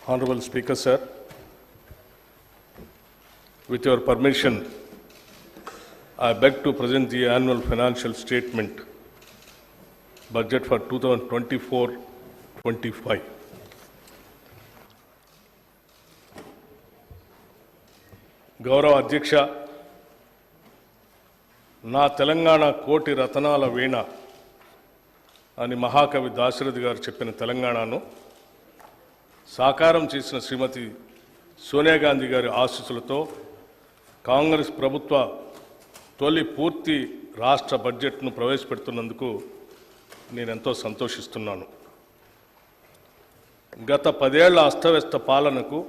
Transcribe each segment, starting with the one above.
Honorable Speaker, sir, with your permission, I beg to present the annual financial statement, budget for 2024-25. గౌరవ అధ్యక్ష, నా తెలంగాణ కోటి రతనాల వీణ అని మహాకవి దాశరథి గారు చెప్పిన తెలంగాణను సాకారం చేసిన శ్రీమతి సోనియా గాంధీ గారి ఆశీస్సులతో కాంగ్రెస్ ప్రభుత్వ తొలి పూర్తి రాష్ట్ర బడ్జెట్ను ప్రవేశపెడుతున్నందుకు నేనెంతో సంతోషిస్తున్నాను. గత 10 ఏళ్ల అస్తవ్యస్త పాలనకు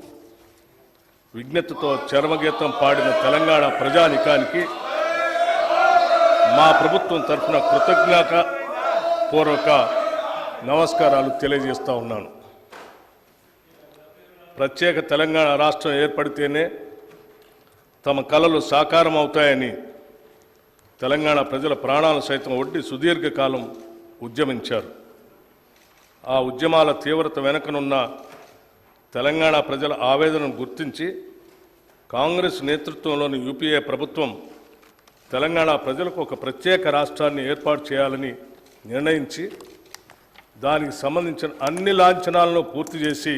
విజ్ఞతతో చరమగీతం పాడిన తెలంగాణ ప్రజానికానికి మా ప్రభుత్వం తరఫున కృతజ్ఞతాపూర్వక నమస్కారాలు తెలియజేస్తా ఉన్నాను. ప్రత్యేక తెలంగాణ రాష్ట్రం ఏర్పడితేనే తమ కలలు సాకారం అవుతాయని తెలంగాణ ప్రజల ప్రాణాలు సైతం ఒడ్డి సుదీర్ఘకాలం ఉద్యమించారు. ఆ ఉద్యమాల తీవ్రత వెనుకనున్న తెలంగాణ ప్రజల ఆవేదనను గుర్తించి కాంగ్రెస్ నేతృత్వంలోని యూపీఏ ప్రభుత్వం తెలంగాణ ప్రజలకు ఒక ప్రత్యేక రాష్ట్రాన్ని ఏర్పాటు చేయాలని నిర్ణయించి దానికి సంబంధించిన అన్ని లాంఛనాలను పూర్తి చేసి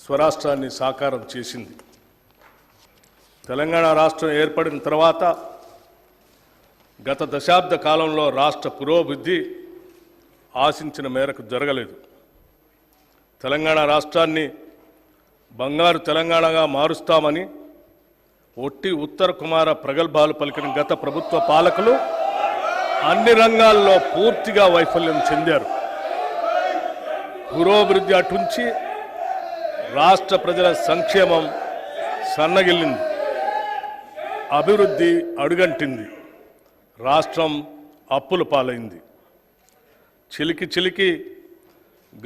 స్వరాష్ట్రాన్ని సాకారం చేసింది. తెలంగాణ రాష్ట్రం ఏర్పడిన తర్వాత గత దశాబ్ద కాలంలో రాష్ట్ర పురోభివృద్ధి ఆశించిన మేరకు జరగలేదు. తెలంగాణ రాష్ట్రాన్ని బంగారు తెలంగాణగా మారుస్తామని ఒట్టి ఉత్తర కుమార ప్రగల్భాలు పలికిన గత ప్రభుత్వ పాలకులు అన్ని రంగాల్లో పూర్తిగా వైఫల్యం చెందారు. పురోభివృద్ధి అటుంచి రాష్ట్ర ప్రజల సంక్షేమం సన్నగిల్లింది, అభివృద్ధి అడుగంటింది, రాష్ట్రం అప్పుల పాలైంది. చిలికి చిలికి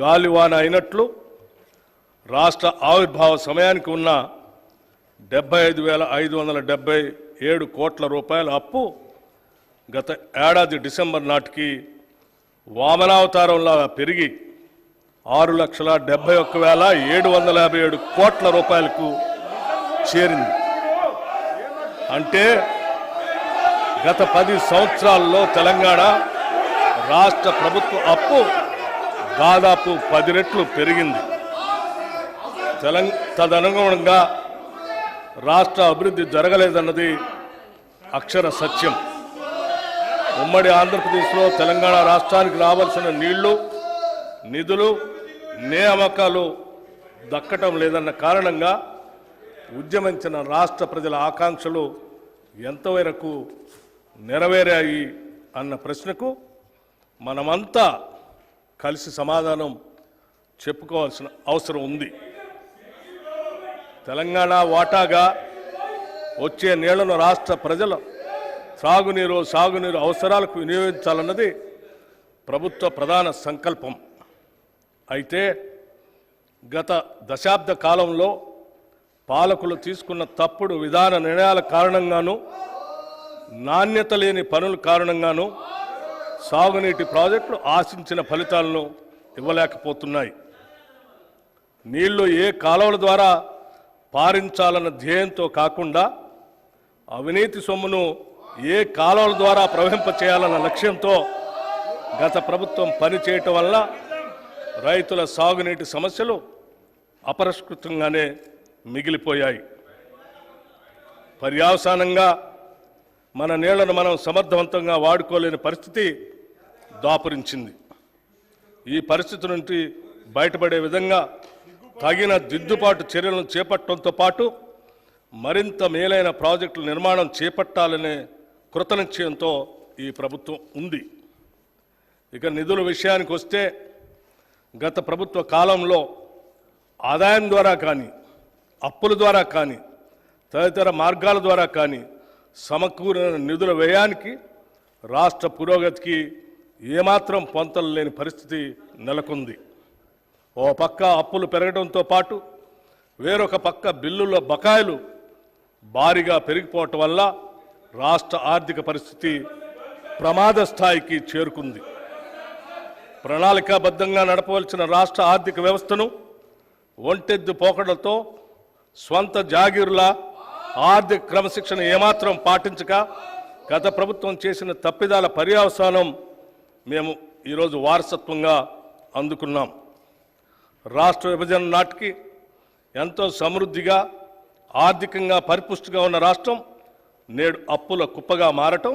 గాలివాన అయినట్లు రాష్ట్ర ఆవిర్భావ సమయానికి ఉన్న 75,577 కోట్ల రూపాయల అప్పు గత ఏడాది డిసెంబర్ నాటికి వామనావతారంలా పెరిగి 6,71,757 కోట్ల రూపాయలకు చేరింది. అంటే గత 10 సంవత్సరాల్లో తెలంగాణ రాష్ట్ర ప్రభుత్వ అప్పు దాదాపు 10 రెట్లు పెరిగింది. తదనుగుణంగా రాష్ట్ర అభివృద్ధి జరగలేదన్నది అక్షర సత్యం. ఉమ్మడి ఆంధ్రప్రదేశ్లో తెలంగాణ రాష్ట్రానికి రావాల్సిన నీళ్లు, నిధులు, నియామకాలు దక్కటం లేదన్న కారణంగా ఉద్యమించిన రాష్ట్ర ప్రజల ఆకాంక్షలు ఎంతవరకు నెరవేరాయి అన్న ప్రశ్నకు మనమంతా కలిసి సమాధానం చెప్పుకోవాల్సిన అవసరం ఉంది. తెలంగాణ వాటాగా వచ్చే నీళ్లను రాష్ట్ర ప్రజల త్రాగునీరు, సాగునీరు అవసరాలకు వినియోగించాలన్నది ప్రభుత్వ ప్రధాన సంకల్పం. అయితే గత దశాబ్ద కాలంలో పాలకులు తీసుకున్న తప్పుడు విధాన నిర్ణయాల కారణంగాను, నాణ్యత లేని పనుల కారణంగాను సాగునీటి ప్రాజెక్టులు ఆశించిన ఫలితాలను ఇవ్వలేకపోతున్నాయి. నీళ్లు ఏ కాలువల ద్వారా పారించాలన్న ధ్యేయంతో కాకుండా అవినీతి సొమ్మును ఏ కాలువల ద్వారా ప్రవహింపచేయాలన్న లక్ష్యంతో గత ప్రభుత్వం పనిచేయటం వల్ల రైతుల సాగునీటి సమస్యలు అపరిష్కృతంగానే మిగిలిపోయాయి. పర్యవసానంగా మన నీళ్లను మనం సమర్థవంతంగా వాడుకోలేని పరిస్థితి దాపురించింది. ఈ పరిస్థితి నుండి బయటపడే విధంగా తగిన దిద్దుబాటు చర్యలను చేపట్టడంతో పాటు మరింత మేలైన ప్రాజెక్టుల నిర్మాణం చేపట్టాలనే కృతనిశ్చయంతో ఈ ప్రభుత్వం ఉంది. ఇక నిధుల విషయానికి వస్తే గత ప్రభుత్వ కాలంలో ఆదాయం ద్వారా కానీ, అప్పుల ద్వారా కానీ, తదితర మార్గాల ద్వారా కానీ సమకూరిన నిధుల వ్యయానికి రాష్ట్ర పురోగతికి ఏమాత్రం పొంతలు లేని పరిస్థితి నెలకొంది. ఓ పక్క అప్పులు పెరగడంతో పాటు వేరొక పక్క బిల్లుల బకాయిలు భారీగా పెరిగిపోవటం వల్ల రాష్ట్ర ఆర్థిక పరిస్థితి ప్రమాద స్థాయికి చేరుకుంది. ప్రణాళికాబద్ధంగా నడపవలసిన రాష్ట్ర ఆర్థిక వ్యవస్థను ఒంటెద్దు పోకడలతో స్వంత జాగీరుల ఆర్థిక క్రమశిక్షణ ఏమాత్రం పాటించక గత ప్రభుత్వం చేసిన తప్పిదాల పర్యవసానం మేము ఈరోజు వారసత్వంగా అందుకున్నాం. రాష్ట్ర విభజన నాటికి ఎంతో సమృద్ధిగా ఆర్థికంగా పరిపుష్టిగా ఉన్న రాష్ట్రం నేడు అప్పుల కుప్పగా మారటం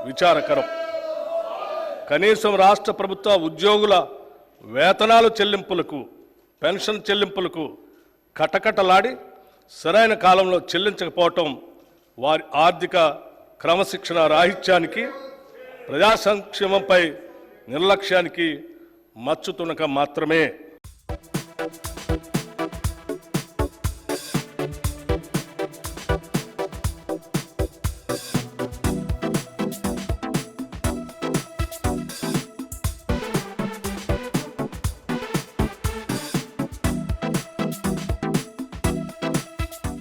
విచారకరం. కనీసం రాష్ట్ర ప్రభుత్వ ఉద్యోగుల వేతనాలు చెల్లింపులకు, పెన్షన్ చెల్లింపులకు కటకటలాడి సరైన కాలంలో చెల్లించకపోవటం వారి ఆర్థిక క్రమశిక్షణ రాహిత్యానికి, ప్రజా సంక్షేమంపై నిర్లక్ష్యానికి మచ్చుతునక మాత్రమే.